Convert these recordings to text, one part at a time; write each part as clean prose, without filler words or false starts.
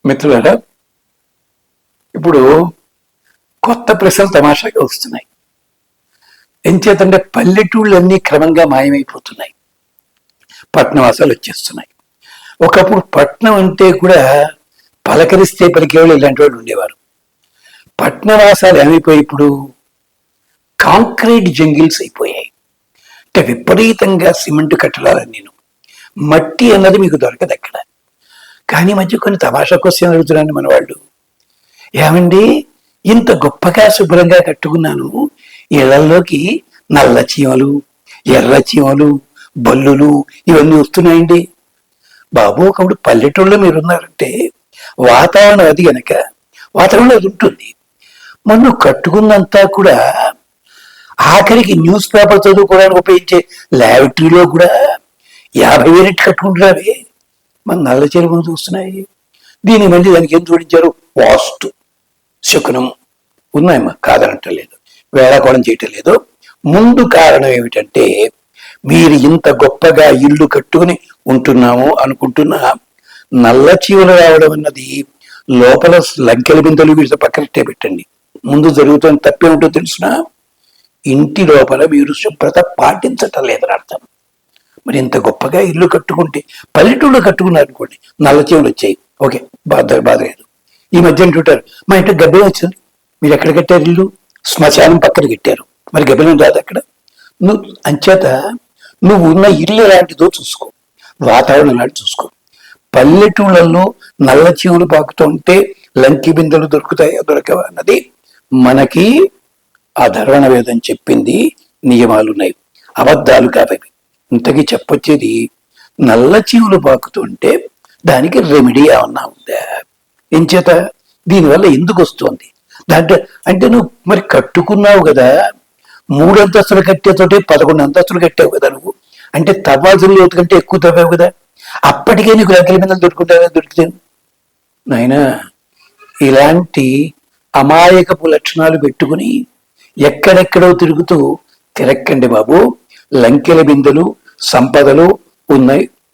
మిత్రులారా, ఇప్పుడు కొత్త ప్రశ్నలు తమాషాగా వస్తున్నాయి. ఎంచేతంటే పల్లెటూళ్ళన్నీ క్రమంగా మాయమైపోతున్నాయి, పట్నవాసాలు వచ్చేస్తున్నాయి. ఒకప్పుడు పట్నం అంటే కూడా పలకరిస్తే పలికేవాళ్ళు ఇలాంటి వాళ్ళు ఉండేవారు. పట్నవాసాలు ఏమైపోయి ఇప్పుడు కాంక్రీట్ జంగిల్స్ అయిపోయాయి. అంటే విపరీతంగా సిమెంట్ కట్టడాలని, మట్టి అన్నది మీకు దొరకదు అక్కడ. కానీ మధ్య కొన్ని తమాషా క్వశ్చన్ అడుగుతున్నాను మన వాళ్ళు. ఏమండి, ఇంత గొప్పగా శుభ్రంగా కట్టుకున్నాను, ఇళ్లలోకి నల్ల చీమలు, ఎర్ర చీమలు, బల్లులు ఇవన్నీ వస్తున్నాయండి. బాబు, ఒకప్పుడు పల్లెటూళ్ళలో మీరున్నారంటే వాతావరణం అది గనక వాతావరణం అది ఉంటుంది. మొన్న కట్టుకున్నంతా కూడా ఆఖరికి న్యూస్ పేపర్ చదువుకోవడానికి ఉపయోగించే ల్యాబరేటరీలో కూడా 50,000 కట్టుకుంటున్నారే, మన నల్ల చెరువును చూస్తున్నాయి. దీని మళ్ళీ దానికి ఏం జోడించారు? వాస్తు శకునం ఉన్నాయమ్మా, కాదనటలేదు, వేళాకోళం చేయటం లేదు. ముందు కారణం ఏమిటంటే, మీరు ఇంత గొప్పగా ఇల్లు కట్టుకుని ఉంటున్నాము అనుకుంటున్నా నల్ల చీమలు రావడం అన్నది లోపల లంకెల బిందెలు వీటి పక్కనట్టే పెట్టండి. ముందు జరుగుతున్న తప్పేమిటో తెలుసునా? ఇంటి లోపల మీరు శుభ్రత పాటించటం లేదని అర్థం. మరి ఇంత గొప్పగా ఇల్లు కట్టుకుంటే, పల్లెటూళ్ళు కట్టుకున్నారు అనుకోండి, నల్ల చీమలు వచ్చాయి, ఓకే, బాధ లేదు. ఈ మధ్య అంటుంటారు, మా ఇంట్లో గబ్బెలం వచ్చింది. మీరు ఎక్కడ కట్టారు ఇల్లు? శ్మశానం పక్కన కట్టారు, మరి గబ్బెలం రాదు అక్కడ. నువ్వు అంచేత నువ్వు ఉన్న ఇల్లు ఎలాంటిదో చూసుకో, వాతావరణం ఎలాంటి చూసుకో. పల్లెటూళ్ళల్లో నల్ల చీమలు పాకుతూ ఉంటే లంకి బిందెలు దొరుకుతాయో దొరకవా అన్నది మనకి ఆ ధర్వణ వేదం చెప్పింది. నియమాలున్నాయి, అబద్ధాలు కావవి. ఇంతకీ చెప్పొచ్చేది, నల్ల చీమలు పాకుతుంటే దానికి రెమెడీ ఏమన్నా ఉందా? ఎంచేత దీనివల్ల ఎందుకు వస్తుంది దాంట్లో అంటే, నువ్వు మరి కట్టుకున్నావు కదా, 3 అంతస్తులు కట్టేతోటే 11 అంతస్తులు కట్టావు కదా నువ్వు. అంటే తవ్వాల్సిన లోతు కంటే ఎక్కువ తవ్వావు కదా, అప్పటికే నీకు లంకెల మీద దొరికితే నాయనా, ఇలాంటి అమాయకపు లక్షణాలు పెట్టుకుని ఎక్కడెక్కడో తిరక్కండి బాబు. లంకెల బిందెలు సంపదలు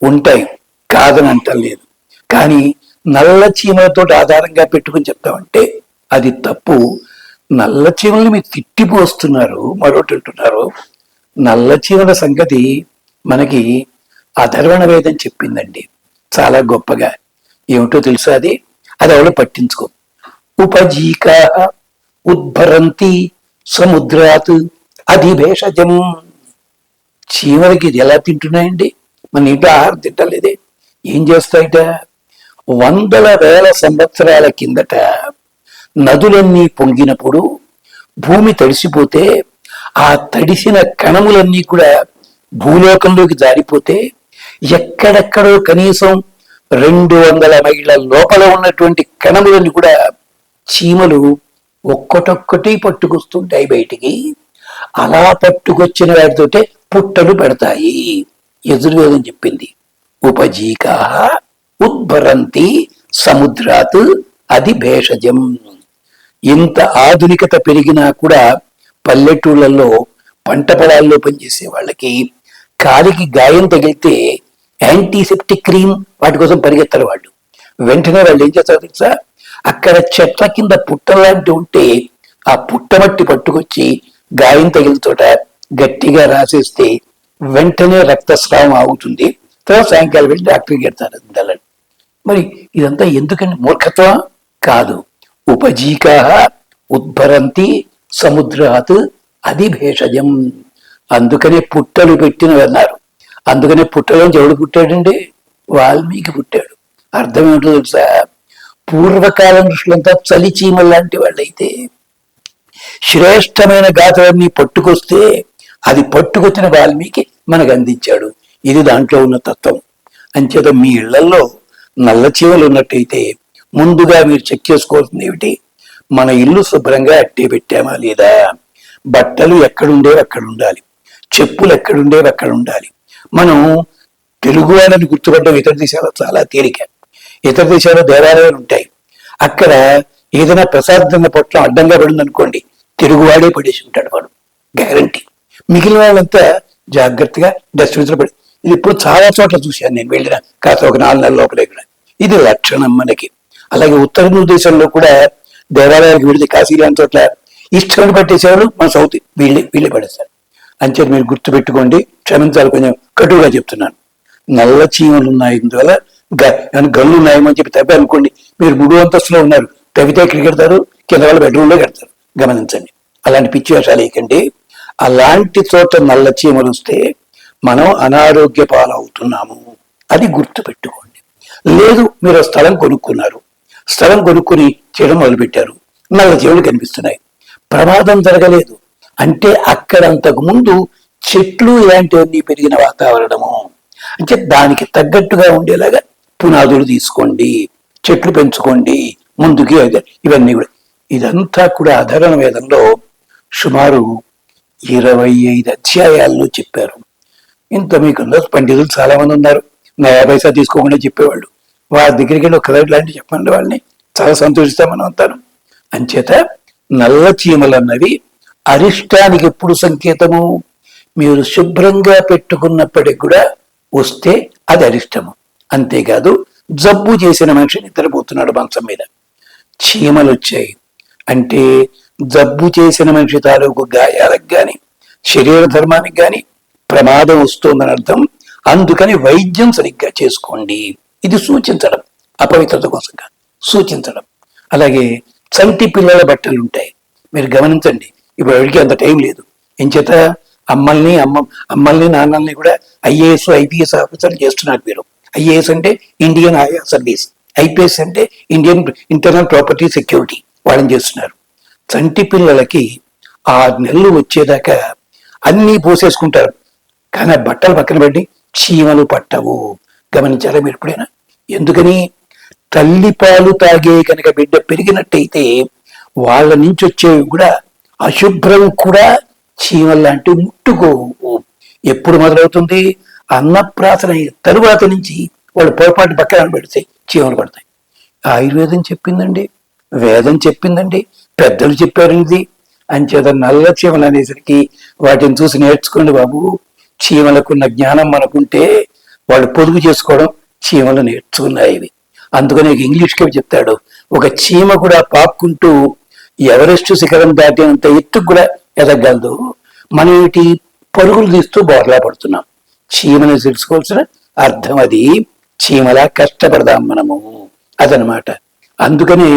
ఉంటాయి, కాదని అంటలేదు. కానీ నల్ల చీమలతో ఆధారంగా పెట్టుకుని చెప్తామంటే అది తప్పు. నల్ల చీమల్ని మీరు తిట్టిపోస్తున్నారు, మరొకటి అంటున్నారు. నల్ల చీమల సంగతి మనకి అధర్వణ వేదం చెప్పిందండి చాలా గొప్పగా. ఏమిటో తెలుసా? అది ఎవడో పట్టించుకో. ఉపజీకా ఉద్భరంతి సముద్రాత్ అధిభేషజం. చీమలకి ఇది ఎలా తింటున్నాయండి? మన ఇంట్లో ఆహారం తింటలేదే, ఏం చేస్తాయిట? 100,000 సంవత్సరాల కిందట నదులన్నీ పొంగినప్పుడు భూమి తడిసిపోతే ఆ తడిసిన కణములన్నీ కూడా భూలోకంలోకి జారిపోతే ఎక్కడెక్కడో కనీసం 200 మైళ్ళ లోపల ఉన్నటువంటి కణములన్నీ కూడా చీమలు ఒక్కటొక్కటి పట్టుకొస్తుంటాయి బయటికి. అలా పట్టుకొచ్చిన వాటితోటే పుట్టలు పెడతాయి. యజుర్వేదం చెప్పింది, ఉపజీకా ఉద్భరంతి సముద్రాత్ అది భేషజం. ఇంత ఆధునికత పెరిగినా కూడా పల్లెటూళ్ళల్లో పంట పొలాల్లో పనిచేసే వాళ్ళకి కాలికి గాయం తగిలితే యాంటీసెప్టిక్ క్రీమ్ వాటి కోసం పరిగెత్తారు వాళ్ళు. వెంటనే వాళ్ళు ఏం చేస్తారు తెలుసా? అక్కడ చెట్ల కింద పుట్టలాంటి ఉంటే ఆ పుట్టమట్టి పట్టుకొచ్చి గాయం తగిలిన చోట గట్టిగా రాసేస్తే వెంటనే రక్తస్రావం ఆగుతుంది. తర్వాత సాయంకాలం వెళ్ళి డాక్టర్కి వెళ్తారు. మరి ఇదంతా ఎందుకండి? మూర్ఖత్వం కాదు. ఉపజీకా ఉద్భరంతి సముద్రాత్ అది భేషజం. అందుకనే పుట్టలు పెట్టినవన్నారు. అందుకనే పుట్టలోంచి ఎవడు పుట్టాడండి? వాల్మీకి పుట్టాడు. అర్థం ఏమిటో తెలుసా? పూర్వకాలం ఋషులంతా చలి చీమలు లాంటి వాళ్ళైతే శ్రేష్టమైన గాథలన్నీ పట్టుకొస్తే అది పట్టుకొచ్చిన వాల్మీకి మనకు అందించాడు. ఇది దాంట్లో ఉన్న తత్వం. అంచేత మీ ఇళ్లలో నల్ల చీమలు ఉన్నట్టయితే ముందుగా మీరు చెక్ చేసుకోవాల్సింది ఏమిటి? మన ఇల్లు శుభ్రంగా అట్టే పెట్టామా లేదా? బట్టలు ఎక్కడుండేవి అక్కడ ఉండాలి, చెప్పులు ఎక్కడుండేవి అక్కడ ఉండాలి. మనం తెలుగు వాళ్ళని గుర్తుపడడం ఇతర దేశాల్లో చాలా తేలిక. ఇతర దేశాల్లో దేవాలయాలు ఉంటాయి, అక్కడ ఏదైనా ప్రసాదం పొట్లం అడ్డంగా పడింది అనుకోండి, తెలుగువాడే పడేసి ఉంటాడు వాడు, గ్యారంటీ. మిగిలిన వాళ్ళంతా జాగ్రత్తగా డస్ట్బిన్స్ లో పడి. ఇది ఇప్పుడు చాలా చోట్ల చూశాను నేను వెళ్ళిన కాస్త ఒక 4 నెలల లోపలే కూడా. ఇది లక్షణం మనకి. అలాగే ఉత్తర దేశంలో కూడా దేవాలయాలకు విడితే కాశీ లాంటి చోట్ల ఇష్టం పట్టేసేవాళ్ళు మన సౌత్ వీళ్ళే పడేస్తారు. అంచేది మీరు గుర్తుపెట్టుకోండి, క్షమించాలి కొంచెం కటువుగా చెప్తున్నాను. నల్ల చీమలు ఉన్నాయి, ఇందువల్ల గల్లు ఉన్నాయేమని చెప్పి తప్పే అనుకోండి, మీరు 3 అంతస్తులో ఉన్నారు, తవ్వితే ఎక్కడికి కడతారు, కింద వాళ్ళ బెడ్రూమ్లో కడతారు. గమనించండి, అలాంటి పిచ్చి వేషాలు వేయకండి. అలాంటి చోట నల్ల చీమలు వస్తే మనం అనారోగ్య పాలవుతున్నాము, అది గుర్తు పెట్టుకోండి. లేదు, మీరు స్థలం కొనుక్కున్నారు, స్థలం కొనుక్కుని చేయడం మొదలుపెట్టారు, నల్ల చీమలు కనిపిస్తున్నాయి, ప్రమాదం జరగలేదు అంటే అక్కడ అంతకు ముందు చెట్లు ఇలాంటివన్నీ పెరిగిన వాతావరణము, అంటే దానికి తగ్గట్టుగా ఉండేలాగా పునాదులు తీసుకోండి, చెట్లు పెంచుకోండి ముందుకి. ఇవన్నీ కూడా, ఇదంతా కూడా అధర్వణ వేదంలో సుమారు 25 అధ్యాయాల్లో చెప్పారు. ఇంత మీకున్న పండితులు చాలా మంది ఉన్నారు, 50 పైసా తీసుకోకుండా చెప్పేవాళ్ళు. వారి దగ్గరికి వెళ్ళి ఒక లాంటి చెప్పండి, వాళ్ళని చాలా సంతోషిస్తాం మనం అంతాను. అంచేత నల్ల చీమలు అన్నవి అరిష్టానికి ఎప్పుడు సంకేతము? మీరు శుభ్రంగా పెట్టుకున్నప్పటికి కూడా వస్తే అది అరిష్టము. అంతేకాదు, జబ్బు చేసిన మనిషి నిద్రపోతున్నాడు మంచం మీద, చీమలు వచ్చాయి అంటే జబ్బు చేసిన మనిషి తాలూకు గాయాలకు గాని శరీర ధర్మానికి గాని ప్రమాదం వస్తుందని అర్థం. అందుకని వైద్యం సరిగ్గా చేసుకోండి. ఇది సూచించడం, అపవిత్రత కోసం కాదు, సూచించడం. అలాగే చంటి పిల్లల బట్టలు ఉంటాయి, మీరు గమనించండి. ఇప్పుడు ఎవరికి అంత టైం లేదు. ఎంచేత అమ్మల్ని నాన్నల్ని కూడా ఐఏఎస్ ఐపీఎస్ ఆఫీసర్లు చేస్తున్నారు. మీరు ఐఏఎస్ అంటే ఇండియన్ సర్వీస్, ఐపీఎస్ అంటే ఇండియన్ ఇంటర్నల్ ప్రాపర్టీ సెక్యూరిటీ, వాళ్ళని చేస్తున్నారు. చంటి పిల్లలకి 6 నెలలు వచ్చేదాకా అన్నీ పోసేసుకుంటారు, కానీ ఆ బట్టలు పక్కన పెట్టి చీమలు పట్టవు. గమనించారా మీరు ఎప్పుడైనా? ఎందుకని? తల్లి పాలు తాగే కనుక బిడ్డ పెరిగినట్టయితే వాళ్ళ నుంచి వచ్చేవి కూడా అశుభ్రం కూడా చీమలు లాంటివి ముట్టుకోవు. ఎప్పుడు మొదలవుతుంది? అన్నప్రాసన తరువాత నుంచి వాళ్ళు పొరపాటు పక్కన పెడితే చీమలు పడతాయి. ఆయుర్వేదం చెప్పిందండి, వేదం చెప్పిందండి, పెద్దలు చెప్పారండి. అంచేత నల్ల చీమలు అనేసరికి వాటిని చూసి నేర్చుకోండి బాబు. చీమలకున్న జ్ఞానం మనకుంటే వాళ్ళు పొదుపు చేసుకోవడం చీమలు నేర్చుకున్నాయి. అందుకని ఇంగ్లీష్ కవి చెప్తాడు, ఒక చీమ కూడా పాక్కుంటూ ఎవరెస్ట్ శిఖరం దాటినంత ఎత్తుకు కూడా ఎదగలదు. మనం వీటి పరుగులు తీస్తూ బోర్లా పడుతున్నాం. చీమని తెలుసుకోవాల్సిన అర్థం అది. చీమలా కష్టపడదాం మనము, అదనమాట. అందుకని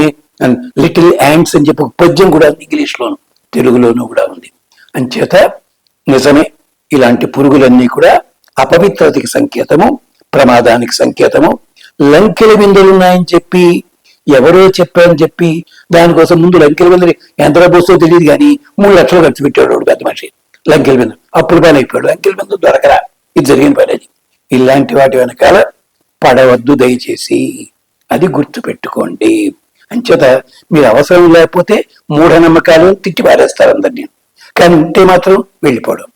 లిటిల్ యాంట్స్ అని చెప్పి పద్యం కూడా ఇంగ్లీష్ లోను తెలుగులోనూ కూడా ఉంది. అంచేత నిజమే, ఇలాంటి పురుగులన్నీ కూడా అపవిత్రతకి సంకేతము, ప్రమాదానికి సంకేతము. లంకెల బిందెలు ఉన్నాయని చెప్పి ఎవరో చెప్పారని చెప్పి దానికోసం ముందు లంకెల బిందెలు ఎంత పోస్తో తెలియదు కానీ 3 లక్షలు ఖర్చు పెట్టాడు పెద్ద మనిషి లంకెల బిందె. అప్పుడు పని అయిపోయాడు, లంకెల బిందె దొరకరా. ఇది జరిగిన పని. అది ఇలాంటి వాటి వెనకాల పడవద్దు దయచేసి, అది గుర్తు పెట్టుకోండి. అంచేత మీరు అవసరం లేకపోతే మూఢనమ్మకాలు తిట్టి పారేస్తారు అందరినీ, కానీ ఉంటే మాత్రం వెళ్ళిపోవడం.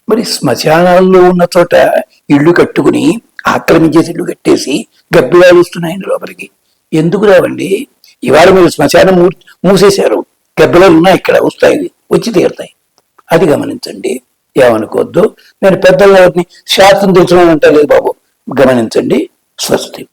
మరి శ్మశానాల్లో ఉన్న చోట ఇళ్ళు కట్టుకుని ఆక్రమించేసి ఇళ్ళు కట్టేసి గబ్బిలాలు వస్తున్నాయండి లోపలికి. ఎందుకు రావండి? ఇవాళ మీరు శ్మశానం మూసేశారు, గబ్బిలాలు ఉన్నాయి, ఇక్కడ వస్తాయి, వచ్చి తీరుతాయి. అది గమనించండి, ఏమనుకోవద్దు. నేను పెద్దలని శాస్త్రం తెలుసుకుని అంటలేదు బాబు, గమనించండి. స్వస్తి.